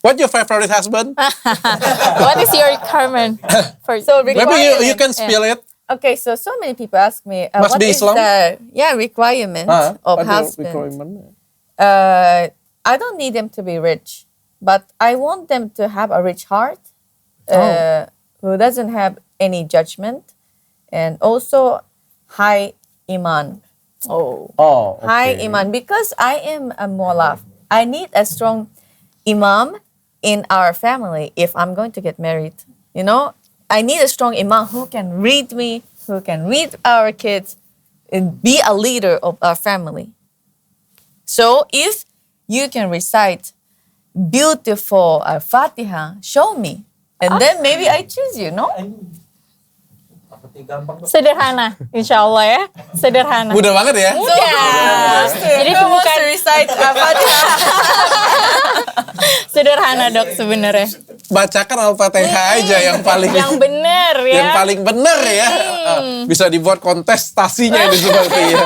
What's your favorite husband? What is your requirement? So Maybe you can spill it. Okay, so many people ask me, Must what be is Islam? the requirement of husband? I don't need them to be rich, but I want them to have a rich heart, who doesn't have any judgment, and also high iman. Okay. High iman, because I am a mualaf. I need a strong imam in our family if I'm going to get married. You know, I need a strong imam who can read me, who can read our kids, and be a leader of our family. So if you can recite beautiful Al-Fatihah, show me. And then maybe I choose you, no? Sederhana, insya Allah ya. Sederhana. Mudah banget ya. Jadi Who wants bukan to recite Al-Fatihah? sederhana dok sebenarnya. Bacakan Al-Fatihah aja yang paling Yang benar ya. yang paling benar ya. Bisa dibuat kontestasinya ini seperti ya.